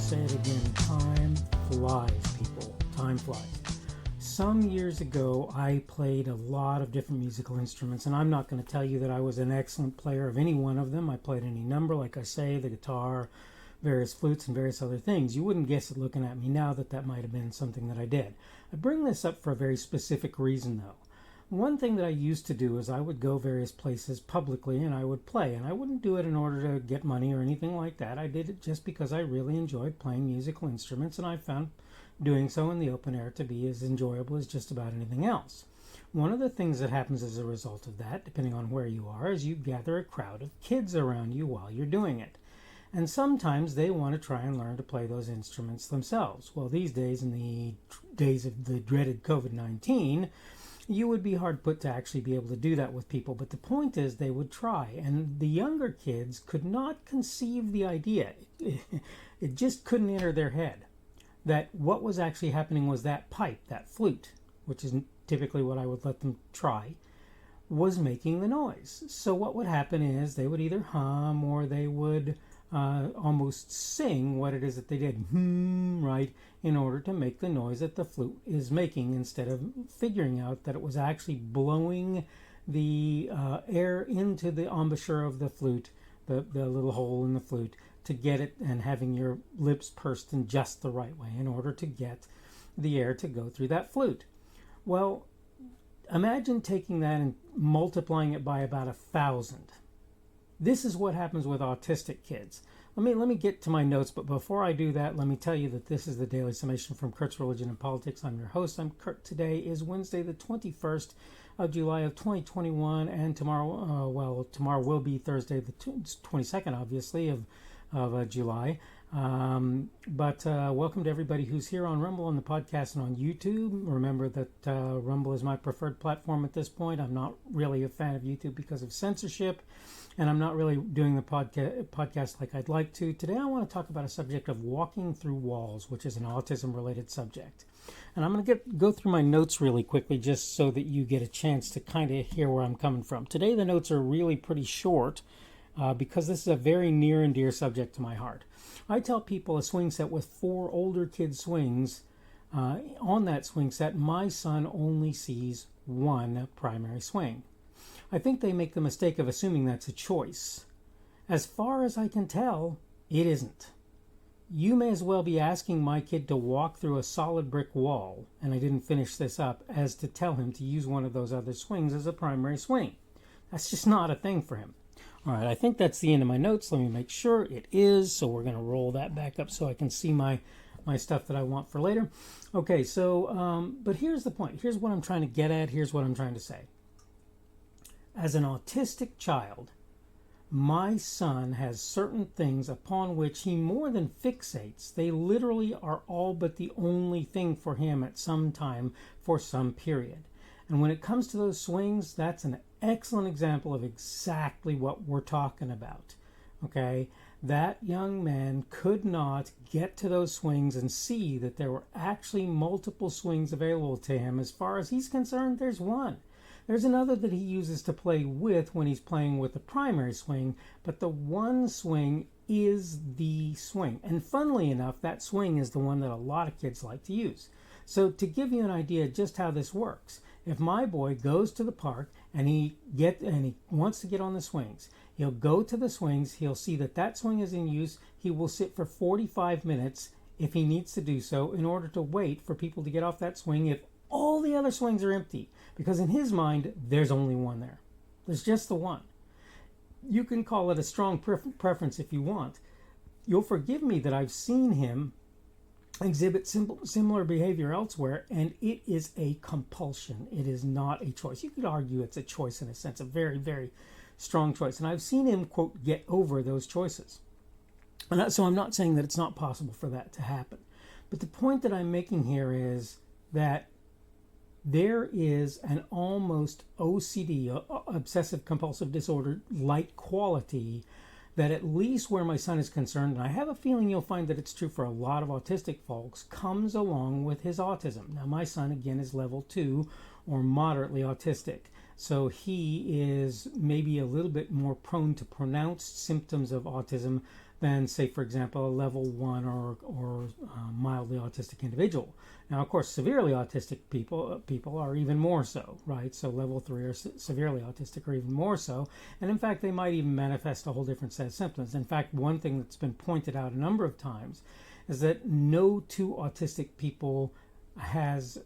say it again. Time flies, people. Time flies. Some years ago, I played a lot of different musical instruments, and I'm not going to tell you that I was an excellent player of any one of them. I played any number, like I say, the guitar, various flutes, and various other things. You wouldn't guess it looking at me now that that might have been something that I did. I bring this up for a very specific reason, though. One thing that I used to do is I would go various places publicly and I would play, and I wouldn't do it in order to get money or anything like that. I did it just because I really enjoyed playing musical instruments, and I found doing so in the open air to be as enjoyable as just about anything else. One of the things that happens as a result of that, depending on where you are, is you gather a crowd of kids around you while you're doing it. And sometimes they want to try and learn to play those instruments themselves. Well, these days, in the days of the dreaded COVID-19, you would be hard put to actually be able to do that with people. But the point is they would try. And the younger kids could not conceive the idea. It just couldn't enter their head that what was actually happening was that pipe, that flute, which is typically what I would let them try, was making the noise. So what would happen is they would either hum or they would almost sing what it is that they did, right, in order to make the noise that the flute is making, instead of figuring out that it was actually blowing the air into the embouchure of the flute, the little hole in the flute, to get it, and having your lips pursed in just the right way in order to get the air to go through that flute. Well, imagine taking that and multiplying it by about 1,000. This is what happens with autistic kids. Let me get to my notes, but before I do that, let me tell you that this is the Daily Summation from Kurt's Religion and Politics. I'm your host. I'm Kurt. Today is Wednesday, the 21st of July of 2021, and tomorrow, tomorrow will be Thursday, the 22nd, obviously, of July. But welcome to everybody who's here on Rumble, on the podcast, and on YouTube. Remember that Rumble is my preferred platform at this point. I'm not really a fan of YouTube because of censorship, and I'm not really doing the podcast like I'd like to. Today I want to talk about a subject of walking through walls, which is an autism-related subject. And I'm going to go through my notes really quickly just so that you get a chance to kind of hear where I'm coming from. Today the notes are really pretty short because this is a very near and dear subject to my heart. I tell people a swing set with 4 older kids' swings, on that swing set, my son only sees one primary swing. I think they make the mistake of assuming that's a choice. As far as I can tell, it isn't. You may as well be asking my kid to walk through a solid brick wall, and I didn't finish this up, as to tell him to use one of those other swings as a primary swing. That's just not a thing for him. All right, I think that's the end of my notes. Let me make sure it is. So we're going to roll that back up so I can see my stuff that I want for later. Okay, so, but here's the point. Here's what I'm trying to get at. Here's what I'm trying to say. As an autistic child, my son has certain things upon which he more than fixates. They literally are all but the only thing for him at some time for some period. And when it comes to those swings, that's an excellent example of exactly what we're talking about. Okay? That young man could not get to those swings and see that there were actually multiple swings available to him. As far as he's concerned, there's one. There's another that he uses to play with when he's playing with the primary swing, but the one swing is the swing. And funnily enough, that swing is the one that a lot of kids like to use. So to give you an idea just how this works, if my boy goes to the park and he wants to get on the swings, he'll go to the swings, he'll see that that swing is in use, he will sit for 45 minutes if he needs to do so in order to wait for people to get off that swing if all the other swings are empty. Because in his mind, there's only one there. There's just the one. You can call it a strong preference if you want. You'll forgive me that I've seen him exhibit similar behavior elsewhere, and it is a compulsion. It is not a choice. You could argue it's a choice in a sense, a very, very strong choice. And I've seen him, quote, get over those choices. And so I'm not saying that it's not possible for that to happen. But the point that I'm making here is that there is an almost OCD, obsessive compulsive disorder, like quality that, at least where my son is concerned, and I have a feeling you'll find that it's true for a lot of autistic folks, comes along with his autism. Now, my son, again, is level 2 or moderately autistic. So he is maybe a little bit more prone to pronounced symptoms of autism than, say, for example, a level 1 or mildly autistic individual. Now, of course, severely autistic people are even more so, right? So level 3 or severely autistic are even more so. And in fact, they might even manifest a whole different set of symptoms. In fact, one thing that's been pointed out a number of times is that no two autistic people has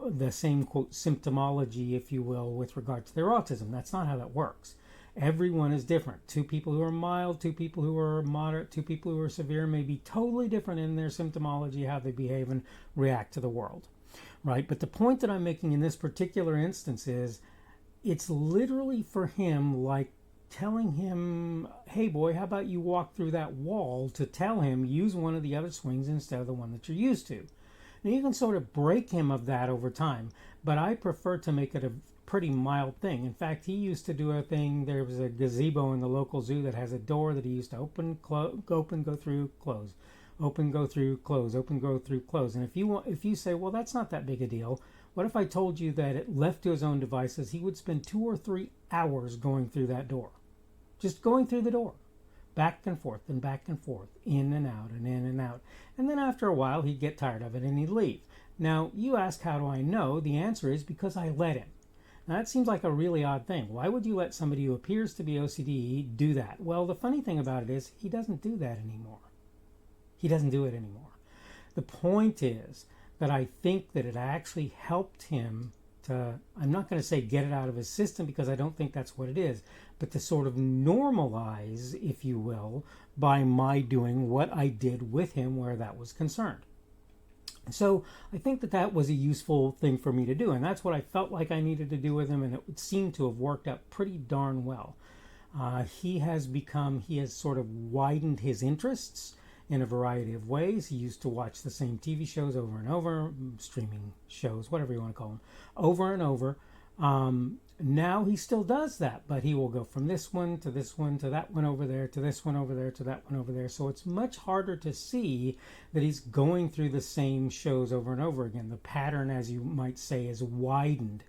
the same, quote, symptomology, if you will, with regard to their autism. That's not how that works. Everyone is different. Two people who are mild, two people who are moderate, two people who are severe may be totally different in their symptomology, how they behave and react to the world, right? But the point that I'm making in this particular instance is it's literally for him like telling him, hey boy, how about you walk through that wall, to tell him use one of the other swings instead of the one that you're used to. Now you can sort of break him of that over time, but I prefer to make it a pretty mild thing. In fact, he used to do a thing. There was a gazebo in the local zoo that has a door that he used to open, go through, close, open, go through, close, open, go through, close. And if you say, well, that's not that big a deal. What if I told you that it left to his own devices, he would spend 2 or 3 hours going through that door, just going through the door, back and forth and back and forth, in and out and in and out. And then after a while, he'd get tired of it and he'd leave. Now, you ask, how do I know? The answer is because I let him. Now, that seems like a really odd thing. Why would you let somebody who appears to be OCD do that? Well, the funny thing about it is he doesn't do that anymore. He doesn't do it anymore. The point is that I think that it actually helped him to, I'm not going to say get it out of his system because I don't think that's what it is, but to sort of normalize, if you will, by my doing what I did with him where that was concerned. So I think that that was a useful thing for me to do, and that's what I felt like I needed to do with him, and it would seem to have worked out pretty darn well. He has sort of widened his interests in a variety of ways. He used to watch the same TV shows over and over, streaming shows, whatever you want to call them, over and over. Now he still does that, but he will go from this one to this one to that one over there to this one over there to that one over there. So it's much harder to see that he's going through the same shows over and over again. The pattern, as you might say, is widened,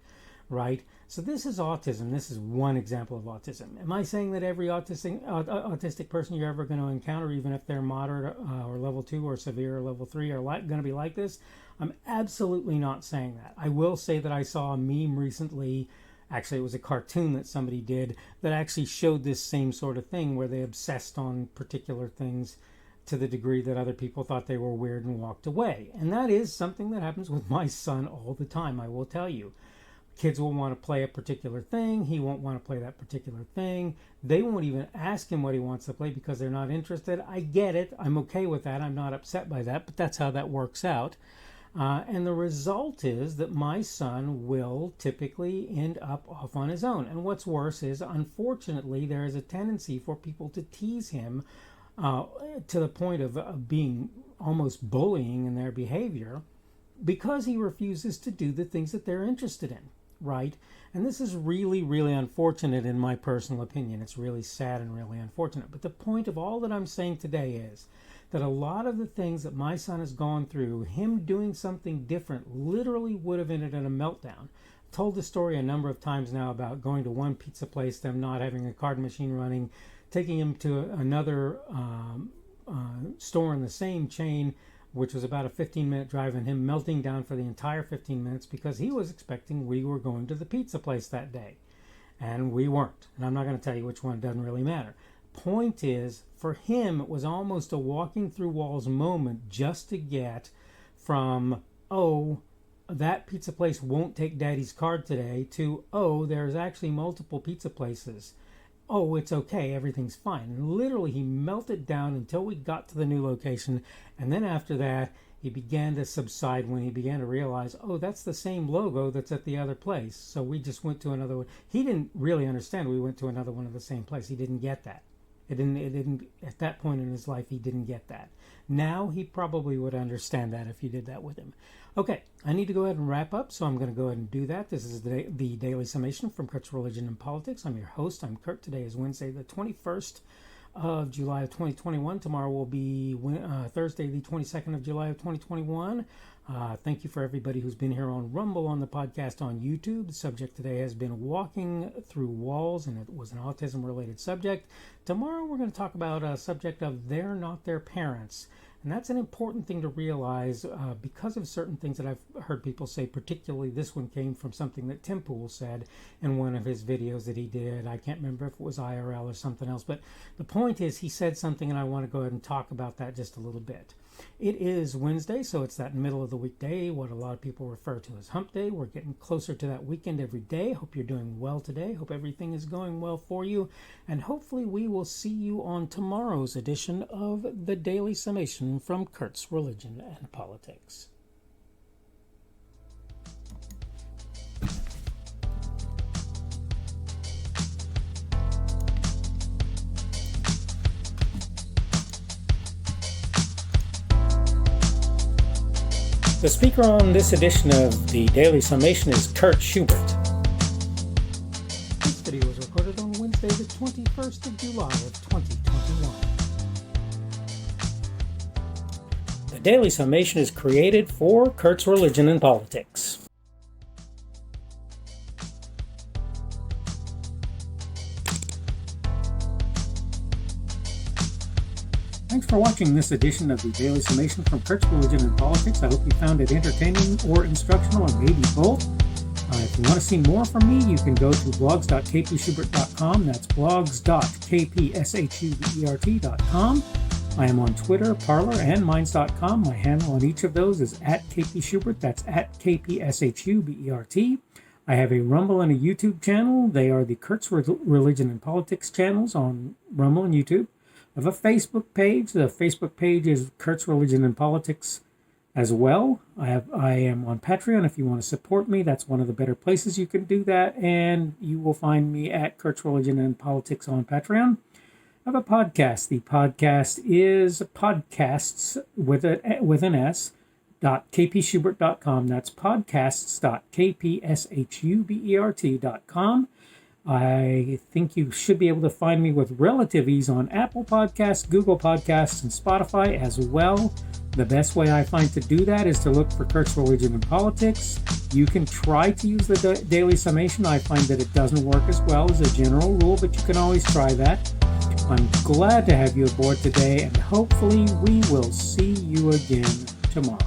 right? So this is autism. This is one example of autism. Am I saying that every autistic person you're ever going to encounter, even if they're moderate or level 2 or severe or level 3, are going to be like this? I'm absolutely not saying that. I will say that I saw a meme recently. Actually, it was a cartoon that somebody did that actually showed this same sort of thing where they obsessed on particular things to the degree that other people thought they were weird and walked away. And that is something that happens with my son all the time, I will tell you. Kids will want to play a particular thing. He won't want to play that particular thing. They won't even ask him what he wants to play because they're not interested. I get it. I'm okay with that. I'm not upset by that, but that's how that works out. And the result is that my son will typically end up off on his own. And what's worse is, unfortunately, there is a tendency for people to tease him to the point of being almost bullying in their behavior because he refuses to do the things that they're interested in, right? And this is really, really unfortunate in my personal opinion. It's really sad and really unfortunate. But the point of all that I'm saying today is that a lot of the things that my son has gone through, him doing something different, literally would have ended in a meltdown. I've told the story a number of times now about going to one pizza place, them not having a card machine running, taking him to another store in the same chain, which was about a 15-minute drive, and him melting down for the entire 15 minutes because he was expecting we were going to the pizza place that day. And we weren't. And I'm not going to tell you which one, it doesn't really matter. Point is, for him, it was almost a walking through walls moment just to get from, oh, that pizza place won't take Daddy's card today, to, oh, there's actually multiple pizza places. Oh, it's okay, everything's fine. And literally, he melted down until we got to the new location. And then after that, he began to subside when he began to realize, oh, that's the same logo that's at the other place. So we just went to another one. He didn't really understand we went to another one of the same place. He didn't get that. It didn't, at that point in his life, he didn't get that. Now he probably would understand that if you did that with him. Okay, I need to go ahead and wrap up, so I'm going to go ahead and do that. This is the Daily Summation from Kurt's Religion and Politics. I'm your host. I'm Kurt. Today is Wednesday, the 21st of July of 2021. Tomorrow will be Thursday, the 22nd of July of 2021. Thank you for everybody who's been here on Rumble, on the podcast, on YouTube. The subject today has been walking through walls, and it was an autism-related subject. Tomorrow we're going to talk about a subject of they're not their parents. And that's an important thing to realize because of certain things that I've heard people say, particularly this one came from something that Tim Pool said in one of his videos that he did. I can't remember if it was IRL or something else, but the point is he said something, and I want to go ahead and talk about that just a little bit. It is Wednesday, so it's that middle of the weekday, what a lot of people refer to as hump day. We're getting closer to that weekend every day. Hope you're doing well today. Hope everything is going well for you. And hopefully we will see you on tomorrow's edition of the Daily Summation from Kurt's Religion and Politics. The speaker on this edition of the Daily Summation is Kurt Schubert. This video was recorded on Wednesday, the 21st of July of 2021. The Daily Summation is created for Kurt's Religion and Politics. Thanks for watching this edition of the Daily Summation from Kurt's Religion and Politics. I hope you found it entertaining or instructional, or maybe both. If you want to see more from me, you can go to blogs.kpschubert.com. That's blogs.kpschubert.com. I am on Twitter, Parler, and Minds.com. My handle on each of those is @kpschubert. That's @kpschubert. I have a Rumble and a YouTube channel. They are the Kurt's Religion and Politics channels on Rumble and YouTube. I have a Facebook page. The Facebook page is Kurt's Religion and Politics as well. I am on Patreon. If you want to support me, that's one of the better places you can do that. And you will find me at Kurt's Religion and Politics on Patreon. I have a podcast. The podcast is podcasts with an S, .kpschubert.com. That's podcasts.kpschubert.com. I think you should be able to find me with relative ease on Apple Podcasts, Google Podcasts, and Spotify as well. The best way I find to do that is to look for Kurt's Religion and Politics. You can try to use the Daily Summation. I find that it doesn't work as well as a general rule, but you can always try that. I'm glad to have you aboard today, and hopefully we will see you again tomorrow.